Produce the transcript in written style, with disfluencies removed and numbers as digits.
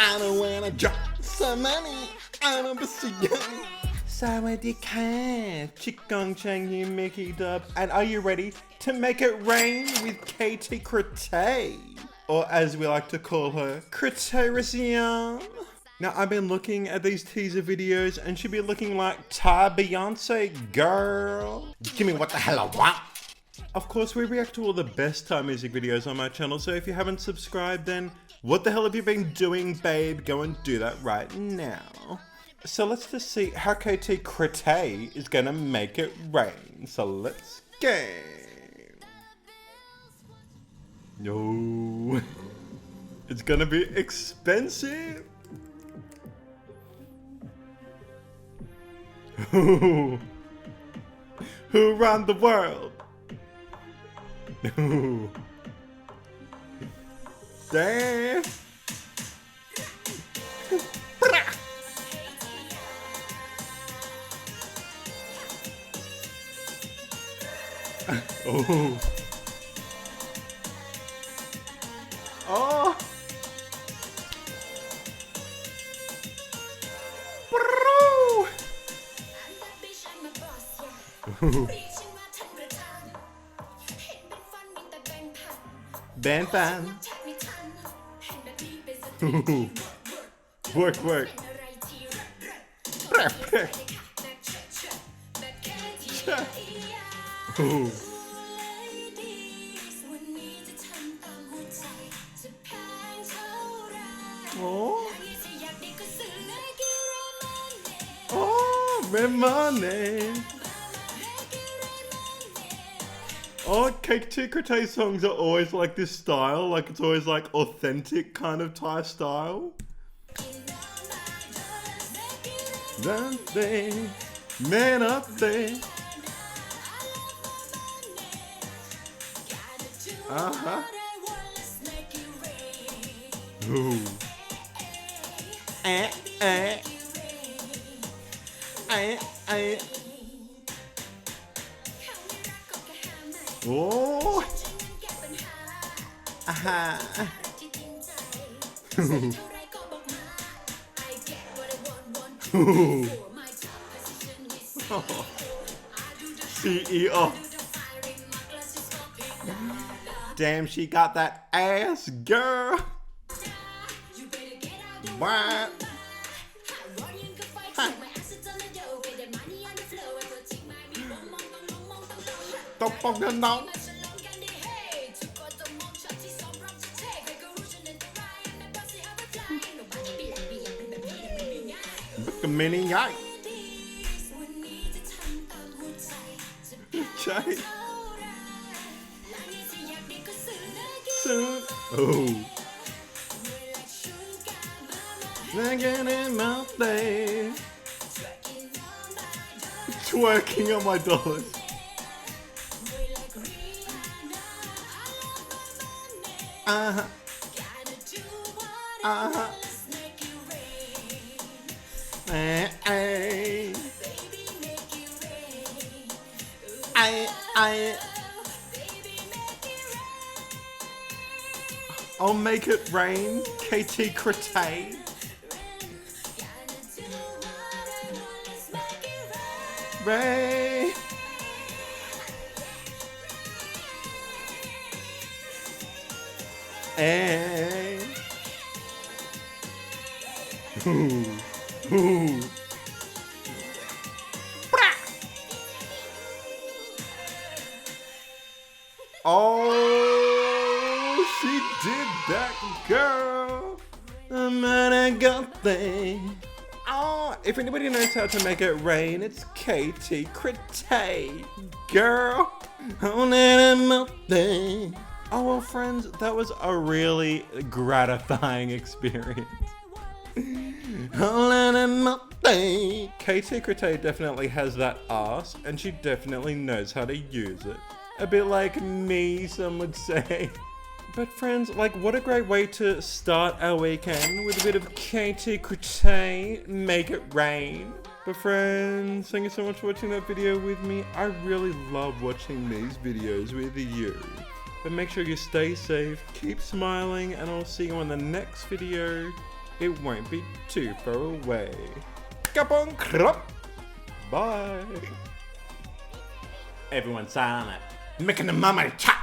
I don't wanna drop some money I don't see you สวัสดีค่ะชิคกองชังยูมิกิดับ and are you ready to make it rain with Katie Crete or as we like to call her Rsiam. Now I've been looking at these teaser videos and she'd be looking like Beyonce girl. Give me what the hell I want. Of course we react to all the best Thai music videos on my channel, so if you haven't subscribed then what the hell have you been doing, babe? Go and do that right now. So let's just see how Katie Crete is gonna make it rain. So let's go. No, it's gonna be expensive. Who run the world? Damn. Oh. Oh. Ban ban. Work. Oh, money. Oh, Katie Crete songs are always like this style, like it's always like authentic kind of Thai style. Nothing, man up there. Uh-huh. Ooh. Oh. Aha. CEO. Damn, she got that ass, girl. What? No. Mini yike. Chai. Oh. Out there. Twerking on my dollars. Uh-huh. I'll make it rain, Katie Crete. Rain. Hey. Ooh. Oh, she did that, girl. I'm gonna go there. Oh, if anybody knows how to make it rain, it's Katie Crete, girl. Oh, well, friends, that was a really gratifying experience. Katie Crete definitely has that ass, and she definitely knows how to use it. A bit like me, some would say. But friends, like, what a great way to start our weekend with a bit of Katie Crete, make it rain. But friends, thank you so much for watching that video with me. I really love watching these videos with you. But make sure you stay safe, keep smiling, and I'll see you in the next video. it won't be too far away กระป๋องครับ bye everyone silent making the mama chat